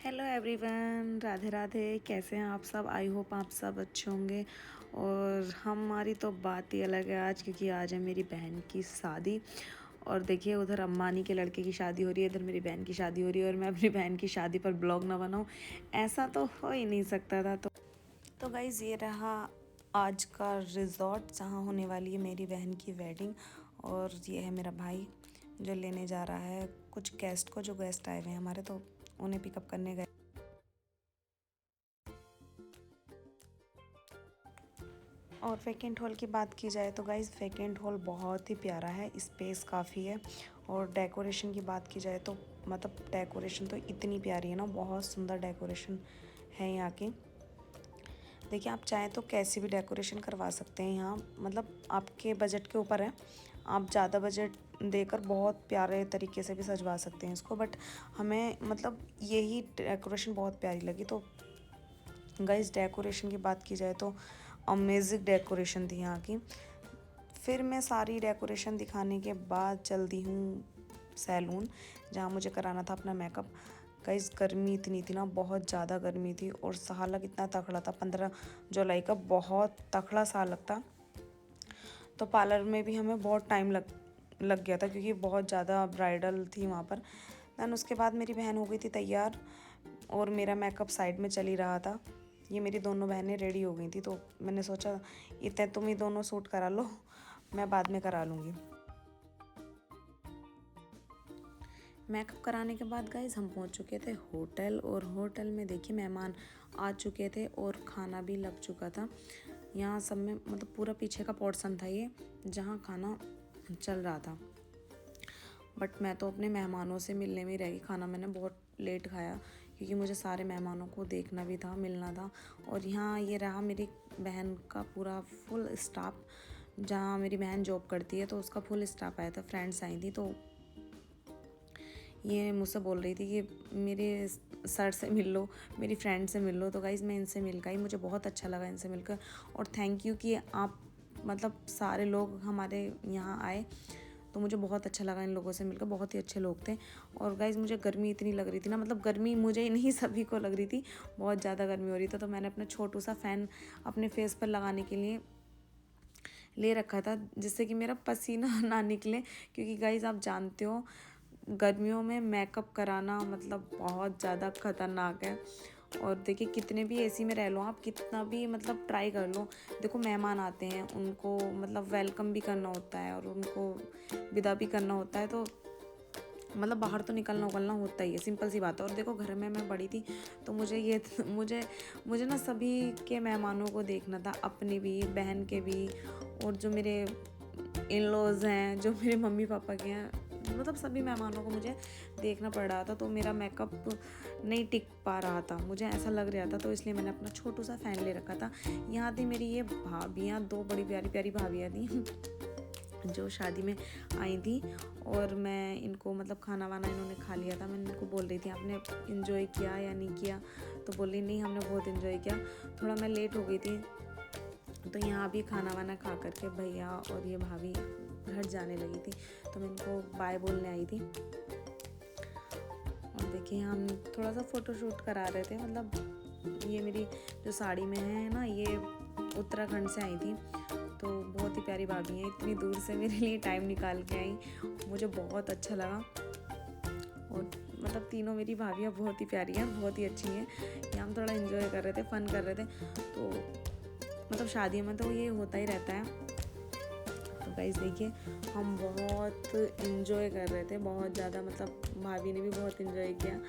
Hello everyone, Radhe Radhe. कैसे हैं आप सब? आई होप आप सब अच्छे होंगे। और हमारी तो बात ही अलग है आज, क्योंकि आज है मेरी बहन की शादी। और देखिए, उधर अम्बानी के लड़के की शादी हो रही है, इधर मेरी बहन की शादी हो रही है, और मैं अपनी बहन की शादी पर ब्लॉग ना बनाऊं, ऐसा तो हो ही नहीं सकता था। तो गाइज़, ये रहा आज का रिजॉर्ट जहाँ होने वाली है मेरी बहन की वेडिंग। और ये है मेरा भाई जो लेने जा रहा है कुछ गेस्ट को, जो गेस्ट आए हुए हैं हमारे, तो उन्हें पिकअप करने गए। और वेकेंट हॉल की बात की जाए तो गाइज़, वेकेंट हॉल बहुत ही प्यारा है, स्पेस काफ़ी है। और डेकोरेशन की बात की जाए तो मतलब डेकोरेशन तो इतनी प्यारी है ना, बहुत सुंदर डेकोरेशन है यहाँ की। देखिए, आप चाहें तो कैसी भी डेकोरेशन करवा सकते हैं यहाँ, मतलब आपके बजट के ऊपर है। आप ज़्यादा बजट देकर बहुत प्यारे तरीके से भी सजवा सकते हैं इसको, बट हमें मतलब यही डेकोरेशन बहुत प्यारी लगी। तो गाइस, डेकोरेशन की बात की जाए तो अमेजिंग डेकोरेशन थी यहाँ की। फिर मैं सारी डेकोरेशन दिखाने के बाद चल दी हूँ सैलून, जहाँ मुझे कराना था अपना मेकअप। गाइस, गर्मी इतनी थी ना, बहुत ज़्यादा गर्मी थी, और सालक इतना तगड़ा था, 15 जुलाई का बहुत तगड़ा सालक था। तो पार्लर में भी हमें बहुत टाइम लग गया था, क्योंकि बहुत ज़्यादा ब्राइडल थी वहाँ पर। दैन उसके बाद मेरी बहन हो गई थी तैयार, और मेरा मेकअप साइड में चल ही रहा था। ये मेरी दोनों बहनें रेडी हो गई थी, तो मैंने सोचा इतने तुम ही दोनों सूट करा लो, मैं बाद में करा लूँगी। मेकअप कराने के बाद गाइज हम पहुंच चुके थे होटल, और होटल में देखिए मेहमान आ चुके थे और खाना भी लग चुका था। यहाँ सब में मतलब पूरा पीछे का पोर्शन था ये, जहाँ खाना चल रहा था। बट मैं तो अपने मेहमानों से मिलने में रह गई, खाना मैंने बहुत लेट खाया, क्योंकि मुझे सारे मेहमानों को देखना भी था, मिलना था। और यहाँ ये रहा मेरी बहन का पूरा फुल स्टाफ, जहाँ मेरी बहन जॉब करती है तो उसका फुल स्टाफ आया था, फ्रेंड्स आई थी। तो ये मुझसे बोल रही थी कि मेरे सर से मिल लो, मेरी फ्रेंड से मिल लो। तो गाइज़, मैं इनसे मिल गई, मुझे बहुत अच्छा लगा इनसे मिलकर। और थैंक यू कि आप मतलब सारे लोग हमारे यहाँ आए, तो मुझे बहुत अच्छा लगा इन लोगों से मिलकर, बहुत ही अच्छे लोग थे। और गाइज़, मुझे गर्मी इतनी लग रही थी ना, मतलब गर्मी मुझे ही नहीं सभी को लग रही थी, बहुत ज़्यादा गर्मी हो रही थी। तो मैंने अपना छोटू सा फ़ैन अपने फेस पर लगाने के लिए ले रखा था, जिससे कि मेरा पसीना ना निकले, क्योंकि गाइज़ आप जानते हो गर्मियों में मेकअप कराना मतलब बहुत ज़्यादा ख़तरनाक है। और देखिए, कितने भी एसी में रह लो आप, कितना भी मतलब ट्राई कर लो, देखो मेहमान आते हैं, उनको मतलब वेलकम भी करना होता है और उनको विदा भी करना होता है। तो मतलब बाहर तो निकलना होता ही है, सिंपल सी बात है। और देखो, घर में मैं बड़ी थी, तो मुझे ना सभी के मेहमानों को देखना था, अपने भी, बहन के भी, और जो मेरे इन लॉज हैं, जो मेरे मम्मी पापा के हैं, मतलब सभी मेहमानों को मुझे देखना पड़ रहा था। तो मेरा मेकअप नहीं टिक पा रहा था, मुझे ऐसा लग रहा था। तो इसलिए मैंने अपना छोटू सा फ़ैन ले रखा था। यहाँ थी मेरी ये भाभियाँ, दो बड़ी प्यारी प्यारी भाभियाँ थी जो शादी में आई थी। और मैं इनको मतलब खाना वाना इन्होंने खा लिया था। मैं इनको बोल रही थी, आपने इन्जॉय किया या नहीं किया? तो बोल रही, नहीं हमने बहुत इन्जॉय किया। थोड़ा मैं लेट हो गई थी, तो यहाँ भी खाना वाना खा करके भैया और ये भाभी घर जाने लगी थी, तो मैं इनको बाय बोलने आई थी। और देखिए, हम थोड़ा सा फ़ोटोशूट करा रहे थे। मतलब ये मेरी जो साड़ी में है ना, ये उत्तराखंड से आई थी, तो बहुत ही प्यारी भाभी हैं, इतनी दूर से मेरे लिए टाइम निकाल के आई, मुझे बहुत अच्छा लगा। और मतलब तीनों मेरी भाभियाँ बहुत ही प्यारी हैं, बहुत ही अच्छी हैं। यहाँ हम थोड़ा इन्जॉय कर रहे थे, फ़न कर रहे थे। तो मतलब शादी में तो ये होता ही रहता है। तो गाइस देखिए, हम बहुत इन्जॉय कर रहे थे, बहुत ज़्यादा, मतलब भाभी ने भी बहुत इन्जॉय किया।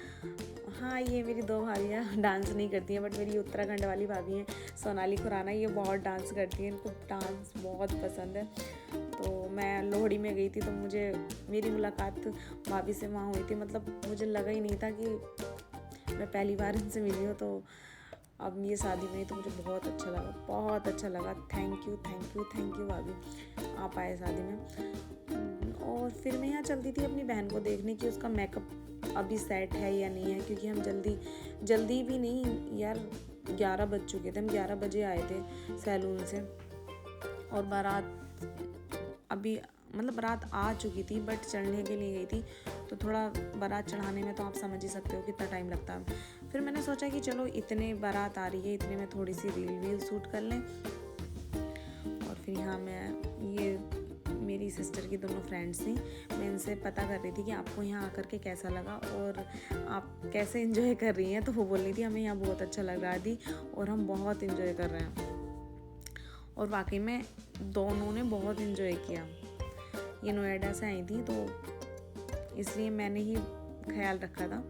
हाँ, ये मेरी दो भाभियाँ डांस नहीं करती हैं, बट मेरी उत्तराखंड वाली भाभी हैं सोनाली खुराना, ये बहुत डांस करती हैं, इनको डांस बहुत पसंद है। तो मैं लोहड़ी में गई थी, तो मुझे मेरी मुलाकात भाभी से वहाँ हुई थी। मतलब मुझे लगा ही नहीं था कि मैं पहली बार इनसे मिली हूँ। तो अब ये शादी में, तो मुझे बहुत अच्छा लगा, बहुत अच्छा लगा। Thank you thank you thank you भाभी, आप आए शादी में। और फिर मैं यहाँ चलती थी अपनी बहन को देखने की उसका मेकअप अभी सेट है या नहीं है, क्योंकि हम जल्दी भी नहीं यार, 11 बज चुके थे, हम 11 बजे आए थे सैलून से। और बारात अभी मतलब बारात आ चुकी थी, बट चढ़ने के लिए गई थी, तो थोड़ा बारात चढ़ाने में तो आप समझ ही सकते हो कितना टाइम लगता है। फिर मैंने सोचा कि चलो इतने बारात आ रही है, इतने में थोड़ी सी रील शूट कर लें। और फिर यहाँ मैं ये मेरी सिस्टर की दोनों फ्रेंड्स थी, मैं इनसे पता कर रही थी कि आपको यहाँ आकर के कैसा लगा और आप कैसे एंजॉय कर रही हैं। तो वो बोल रही थी हमें यहाँ बहुत अच्छा लग रहा थी और हम बहुत एंजॉय कर रहे हैं। और वाकई में दोनों ने बहुत एंजॉय किया। ये नोएडा से आई थी तो इसलिए मैंने ही ख्याल रखा था।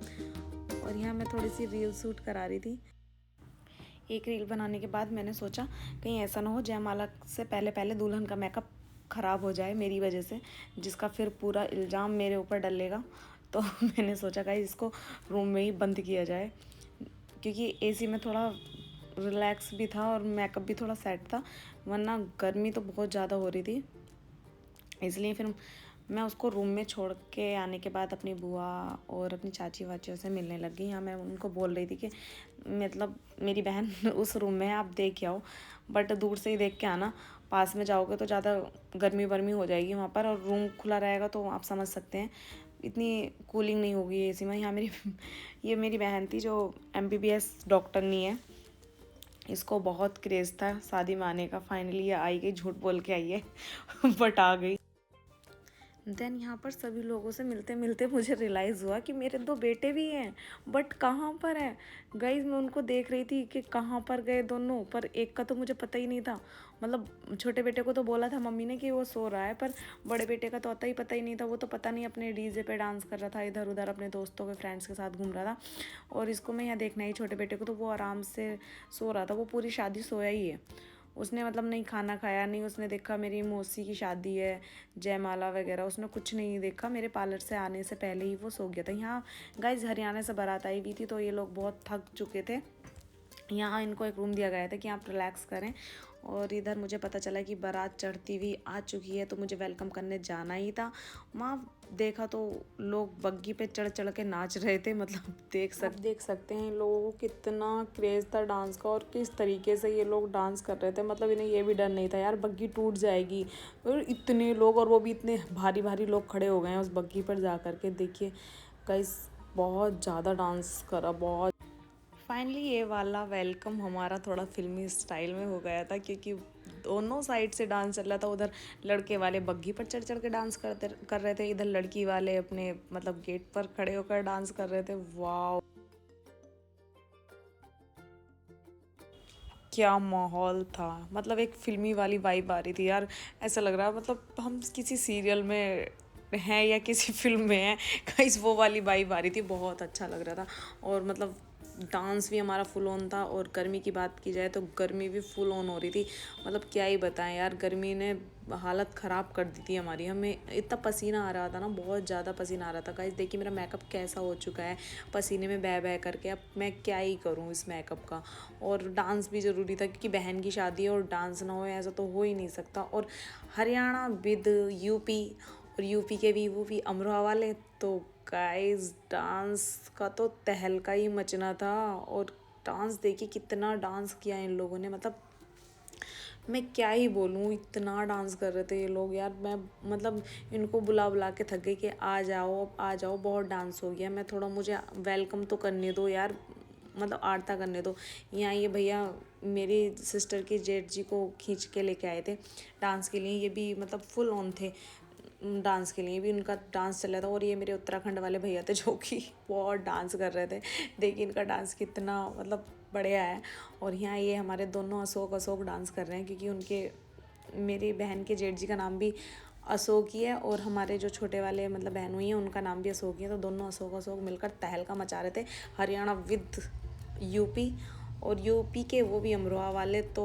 और यहाँ मैं थोड़ी सी रील शूट करा रही थी। एक रील बनाने के बाद मैंने सोचा कहीं ऐसा ना हो जयमाला से पहले पहले दुल्हन का मेकअप ख़राब हो जाए मेरी वजह से, जिसका फिर पूरा इल्ज़ाम मेरे ऊपर डलेगा। तो मैंने सोचा गाइस इसको रूम में ही बंद किया जाए, क्योंकि एसी में थोड़ा रिलैक्स भी था और मेकअप भी थोड़ा सेट था, वरना गर्मी तो बहुत ज़्यादा हो रही थी। इसलिए फिर मैं उसको रूम में छोड़ के आने के बाद अपनी बुआ और अपनी चाची वाचियों से मिलने लग गई। यहाँ मैं उनको बोल रही थी कि मतलब मेरी बहन उस रूम में है, आप देख के आओ, बट दूर से ही देख के आना, पास में जाओगे तो ज़्यादा गर्मी वर्मी हो जाएगी वहाँ पर, और रूम खुला रहेगा तो आप समझ सकते हैं इतनी कूलिंग नहीं होगी एसी में। यहाँ ये मेरी बहन थी जो MBBS डॉक्टर नहीं है, इसको बहुत क्रेज़ था शादी में आने का। फाइनली ये आई गई, झूठ बोल के आई है बट आ गई। देन यहाँ पर सभी लोगों से मिलते मिलते मुझे रियलाइज़ हुआ कि मेरे 2 बेटे भी हैं, बट कहाँ पर है गाइज। मैं उनको देख रही थी कि कहाँ पर गए दोनों, पर एक का तो मुझे पता ही नहीं था। मतलब छोटे बेटे को तो बोला था मम्मी ने कि वो सो रहा है, पर बड़े बेटे का तो पता ही नहीं था। वो तो पता नहीं अपने डीजे पे डांस कर रहा था, इधर उधर अपने दोस्तों के फ्रेंड्स के साथ घूम रहा था। और इसको मैं यहाँ देखना ही, छोटे बेटे को तो वो आराम से सो रहा था, वो पूरी शादी सोया ही है। उसने मतलब नहीं खाना खाया, नहीं उसने देखा मेरी मौसी की शादी है, जयमाला वगैरह, उसने कुछ नहीं देखा। मेरे पार्लर से आने से पहले ही वो सो गया था। यहाँ गाइस हरियाणा से बारात आई हुई थी तो ये लोग बहुत थक चुके थे। यहाँ इनको एक रूम दिया गया था कि आप रिलैक्स करें। और इधर मुझे पता चला कि बारात चढ़ती हुई आ चुकी है, तो मुझे वेलकम करने जाना ही था। वहाँ देखा तो लोग बग्गी पे चढ़ चढ़ के नाच रहे थे। मतलब देख सकते हैं लोगों को कितना क्रेज़ था डांस का, और किस तरीके से ये लोग डांस कर रहे थे। मतलब इन्हें ये भी डर नहीं था यार बग्गी टूट जाएगी, और इतने लोग, और वो भी इतने भारी भारी लोग खड़े हो गए हैं उस बग्गी पर जा कर के। देखिए गाइस बहुत ज़्यादा डांस करा, बहुत। फाइनली ये वाला वेलकम हमारा थोड़ा फिल्मी स्टाइल में हो गया था, क्योंकि दोनों साइड से डांस चल रहा था। उधर लड़के वाले बग्गी पर चढ़ चढ़ के डांस कर रहे थे, इधर लड़की वाले अपने मतलब गेट पर खड़े होकर डांस कर रहे थे। वाह क्या माहौल था, मतलब एक फिल्मी वाली वाइब आ रही थी यार। ऐसा लग रहा मतलब हम किसी सीरियल में हैं या किसी फिल्म में हैं गाइस, वो वाली वाइब आ रही थी। बहुत अच्छा लग रहा था। और मतलब डांस भी हमारा फुल ऑन था। और गर्मी की बात की जाए तो गर्मी भी फुल ऑन हो रही थी। मतलब क्या ही बताएं यार, गर्मी ने हालत ख़राब कर दी थी हमारी। हमें इतना पसीना आ रहा था ना, बहुत ज़्यादा पसीना आ रहा था। गाइस देखिए मेरा मेकअप कैसा हो चुका है, पसीने में बह बह करके। अब मैं क्या ही करूँ इस मेकअप का। और डांस भी ज़रूरी था क्योंकि बहन की शादी है और डांस ना हो ऐसा तो हो ही नहीं सकता। और हरियाणा विद यूपी, और यूपी के भी वो भी अमरोहा वाले, तो गाइस डांस का तो तहलका ही मचना था। और डांस देखिए कितना डांस किया इन लोगों ने, मतलब मैं क्या ही बोलूँ, इतना डांस कर रहे थे ये लोग यार। मैं मतलब इनको बुला बुला के थक गई कि आ जाओ बहुत डांस हो गया। मैं थोड़ा, मुझे वेलकम तो करने दो यार, मतलब आरता करने दो। यहाँ ये भैया मेरी सिस्टर के जेठ जी को खींच के लेके आए थे डांस के लिए। ये भी मतलब फुल ऑन थे डांस के लिए, भी उनका डांस चल रहा था। और ये मेरे उत्तराखंड वाले भैया थे जो कि बहुत डांस कर रहे थे। देखिए इनका डांस कितना मतलब बढ़िया है। और यहाँ ये हमारे दोनों अशोक डांस कर रहे हैं, क्योंकि उनके मेरी बहन के जेठ जी का नाम भी अशोक ही है, और हमारे जो छोटे वाले मतलब बहन हुई हैं उनका नाम भी अशोक ही है। तो दोनों अशोक मिलकर तहलका मचा रहे थे। हरियाणा विद यूपी, और यूपी के वो भी अमरोहा वाले। तो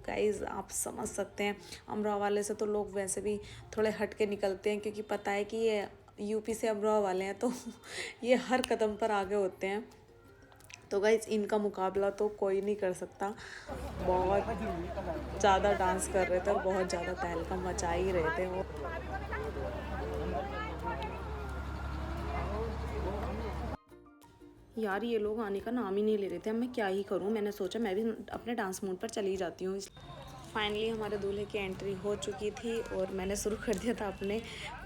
गाइज़ आप समझ सकते हैं, अमरोहा वाले से तो लोग वैसे भी थोड़े हट के निकलते हैं, क्योंकि पता है कि ये यूपी से अमरोहा वाले हैं, तो ये हर कदम पर आगे होते हैं। तो गाइज़ इनका मुकाबला तो कोई नहीं कर सकता। बहुत ज़्यादा डांस कर रहे थे और बहुत ज़्यादा तहलका मचा ही रहे थे वो। यार ये लोग आने का नाम ही नहीं ले रहे थे। अब मैं क्या ही करूँ, मैंने सोचा मैं भी अपने डांस मूड पर चली जाती हूँ। फाइनली हमारे दूल्हे की एंट्री हो चुकी थी और मैंने शुरू कर दिया था अपने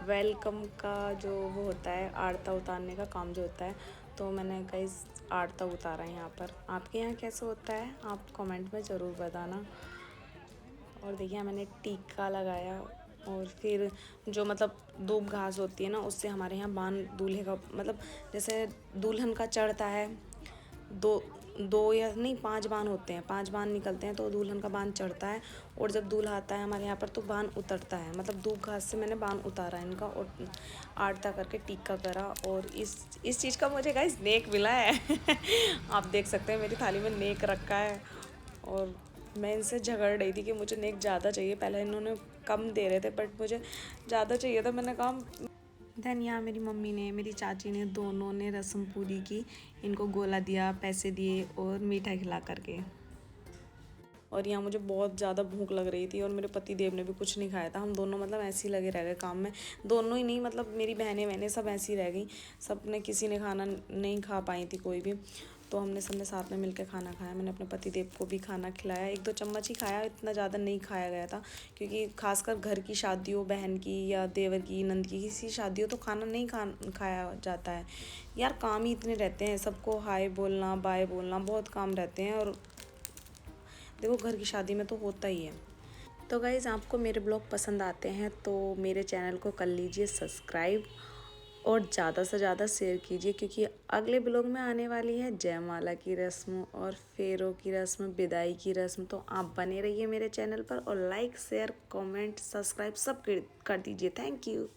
वेलकम का जो वो होता है, आरता उतारने का काम जो होता है। तो मैंने गाइस आठ तक उतारा है यहाँ पर। आपके यहाँ कैसे होता है आप कमेंट में ज़रूर बताना। और देखिए मैंने टीका लगाया और फिर जो मतलब दूब घास होती है ना उससे हमारे यहाँ बान दूल्हे का मतलब जैसे दुल्हन का चढ़ता है, दो दो या नहीं 5 बान होते हैं, 5 बान निकलते हैं तो दुल्हन का बान चढ़ता है। और जब दूल्हा आता है हमारे यहाँ पर तो बान उतरता है, मतलब दूब घास से मैंने बान उतारा है इनका और आरता करके टीका करा। और इस चीज़ का मुझे गाइस नेक मिला है आप देख सकते हैं मेरी थाली में नेक रखा है। और मैं इनसे झगड़ रही थी कि मुझे नेक ज़्यादा चाहिए, पहले इन्होंने कम दे रहे थे बट मुझे ज़्यादा चाहिए था। मैंने कहा देन यहाँ मेरी मम्मी ने मेरी चाची ने दोनों ने रस्म पूरी की, इनको गोला दिया, पैसे दिए और मीठा खिला करके। और यहाँ मुझे बहुत ज़्यादा भूख लग रही थी और मेरे पति देव ने भी कुछ नहीं खाया था। हम दोनों मतलब ऐसे ही लगे रह गए काम में, दोनों ही नहीं मतलब मेरी बहनें सब ऐसी रह गई, सब ने किसी ने खाना नहीं खा पाई थी कोई भी। तो हमने सब ने साथ में मिलकर खाना खाया। मैंने अपने पति देव को भी खाना खिलाया, 1-2 चम्मच ही खाया, इतना ज़्यादा नहीं खाया गया था क्योंकि खासकर घर की शादी हो, बहन की या देवर की नंद की किसी शादी हो तो खाना नहीं खाया जाता है यार। काम ही इतने रहते हैं, सबको हाय बोलना बाय बोलना बहुत काम रहते हैं। और देखो घर की शादी में तो होता ही है। तो गाइज़ आपको मेरे ब्लॉग पसंद आते हैं तो मेरे चैनल को कर लीजिए सब्सक्राइब और ज़्यादा से ज़्यादा शेयर कीजिए क्योंकि अगले ब्लॉग में आने वाली है जयमाला की रस्म और फेरों की रस्म, विदाई की रस्म। तो आप बने रहिए मेरे चैनल पर और लाइक शेयर कमेंट सब्सक्राइब सब कर दीजिए। Thank you.